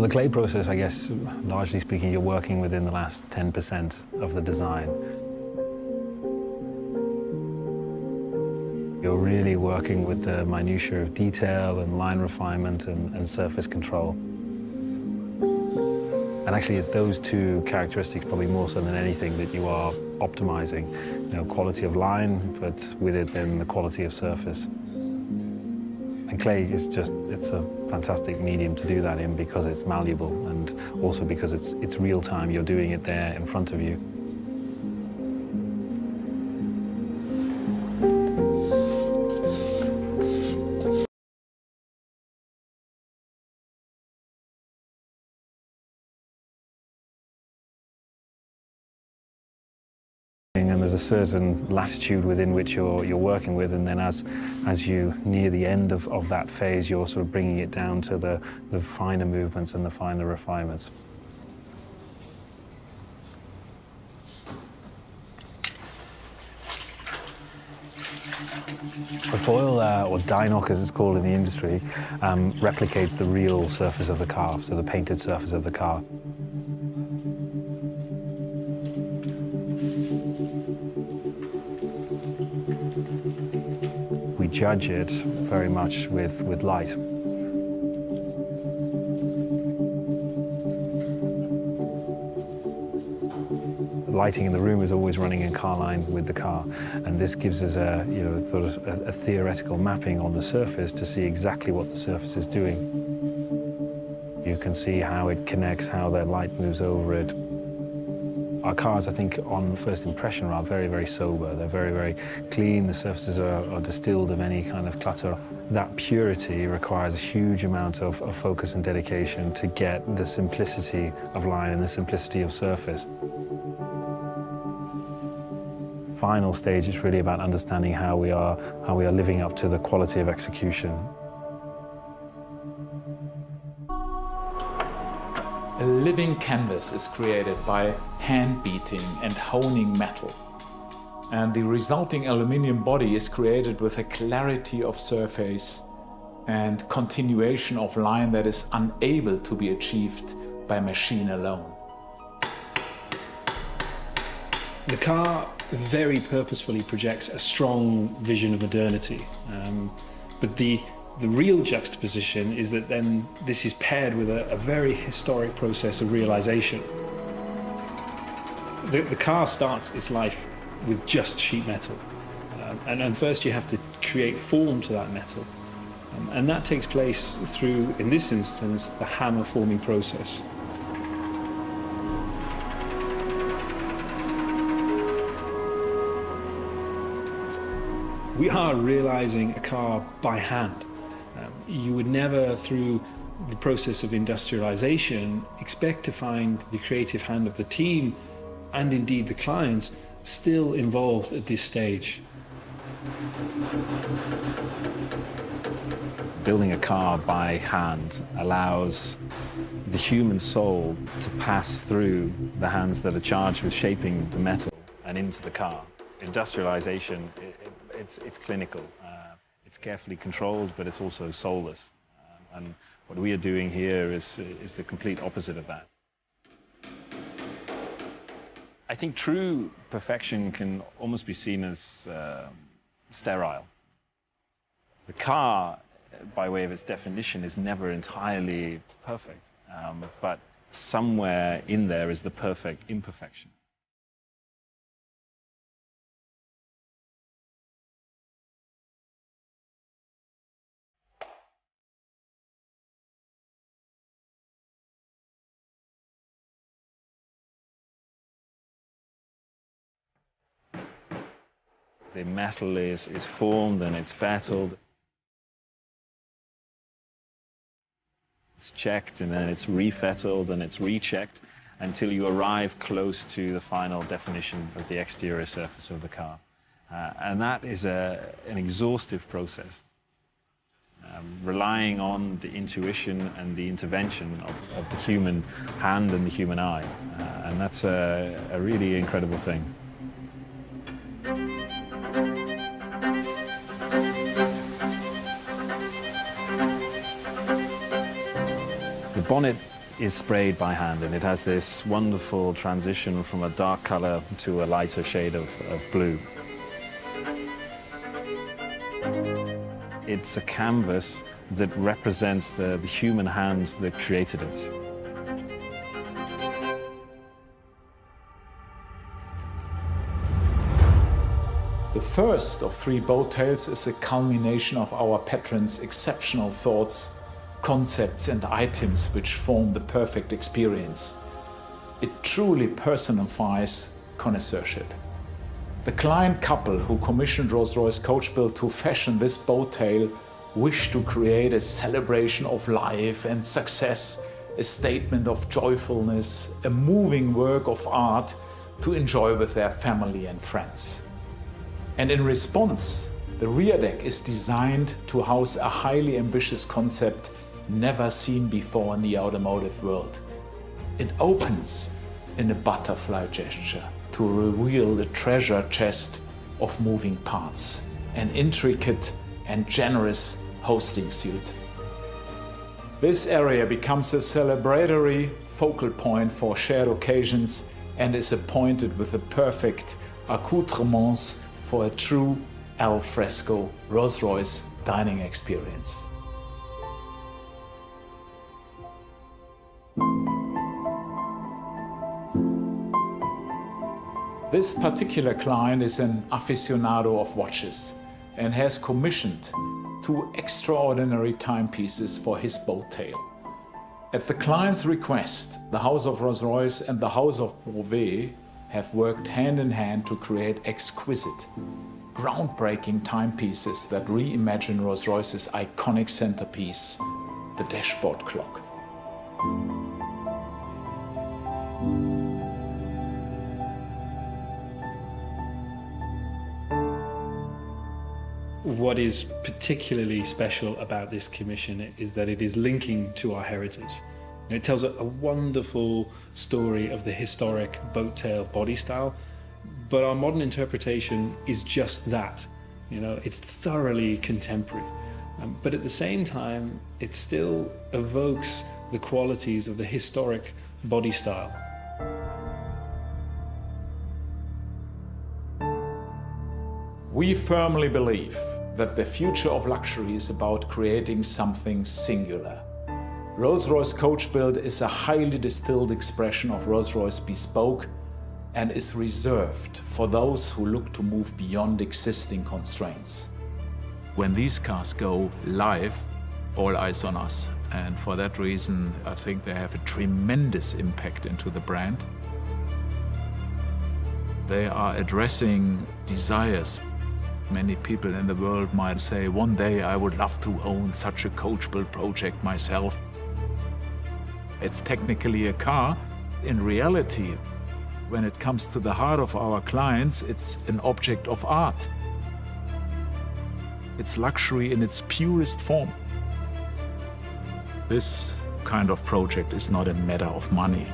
Well, the clay process, I guess, largely speaking, you're working within the last 10% of the design. You're really working with the minutiae of detail and line refinement and surface control. And actually, it's those two characteristics, probably more so than anything, that you are optimizing. You know, quality of line, but with it then the quality of surface. And clay is just, it's a fantastic medium to do that in because it's malleable and also because it's real time. You're doing it there in front of you. And there's a certain latitude within which you're working with, and then as you near the end of that phase, you're sort of bringing it down to the finer movements and the finer refinements. The foil, or die knock as it's called in the industry, replicates the real surface of the car, so the painted surface of the car. We judge it very much with light. The lighting in the room is always running in car line with the car, and this gives us a, you know, sort of a theoretical mapping on the surface to see exactly what the surface is doing. You can see how it connects, how the light moves over it. Our cars, I think, on first impression, are very, very sober. They're very, very clean. The surfaces are distilled of any kind of clutter. That purity requires a huge amount of focus and dedication to get the simplicity of line and the simplicity of surface. Final stage is really about understanding how we are living up to the quality of execution. A living canvas is created by hand beating and honing metal. And the resulting aluminium body is created with a clarity of surface and continuation of line that is unable to be achieved by machine alone. The car very purposefully projects a strong vision of modernity, but the real juxtaposition is that then this is paired with a very historic process of realization. The car starts its life with just sheet metal, and first you have to create form to that metal, and that takes place through, in this instance, the hammer forming process. We are realizing a car by hand. You would never, through the process of industrialization, expect to find the creative hand of the team, and indeed the clients, still involved at this stage. Building a car by hand allows the human soul to pass through the hands that are charged with shaping the metal and into the car. Industrialization, it's clinical. It's carefully controlled, but it's also soulless. And what we are doing here is the complete opposite of that. I think true perfection can almost be seen as sterile. The car, by way of its definition, is never entirely perfect, but somewhere in there is the perfect imperfection. The metal is formed and it's fettled. It's checked and then it's refettled and it's rechecked until you arrive close to the final definition of the exterior surface of the car. And that is an exhaustive process, relying on the intuition and the intervention of the human hand and the human eye. And that's a really incredible thing. The bonnet is sprayed by hand, and it has this wonderful transition from a dark color to a lighter shade of blue. It's a canvas that represents the human hand that created it. The first of 3 boat tales is a culmination of our patron's exceptional thoughts, concepts and items which form the perfect experience. It truly personifies connoisseurship. The client couple who commissioned Rolls-Royce Coach Build to fashion this boat tale wished to create a celebration of life and success, a statement of joyfulness, a moving work of art to enjoy with their family and friends. And in response, the rear deck is designed to house a highly ambitious concept never seen before in the automotive world. It opens in a butterfly gesture to reveal the treasure chest of moving parts, an intricate and generous hosting suite. This area becomes a celebratory focal point for shared occasions and is appointed with the perfect accoutrements for a true al fresco Rolls-Royce dining experience. This particular client is an aficionado of watches and has commissioned 2 extraordinary timepieces for his boat tale. At the client's request, the House of Rolls-Royce and the House of Beauvais have worked hand in hand to create exquisite, groundbreaking timepieces that reimagine Rolls-Royce's iconic centerpiece, the dashboard clock. What is particularly special about this commission is that it is linking to our heritage. And it tells a wonderful story of the historic boat tail body style, but our modern interpretation is just that. It's thoroughly contemporary, but at the same time, it still evokes the qualities of the historic body style. We firmly believe that the future of luxury is about creating something singular. Rolls-Royce Coach Build is a highly distilled expression of Rolls-Royce bespoke and is reserved for those who look to move beyond existing constraints. When these cars go live, all eyes on us. And for that reason, I think they have a tremendous impact into the brand. They are addressing desires. Many people in the world might say, one day I would love to own such a coach build project myself. It's technically a car. In reality, when it comes to the heart of our clients, it's an object of art. It's luxury in its purest form. This kind of project is not a matter of money.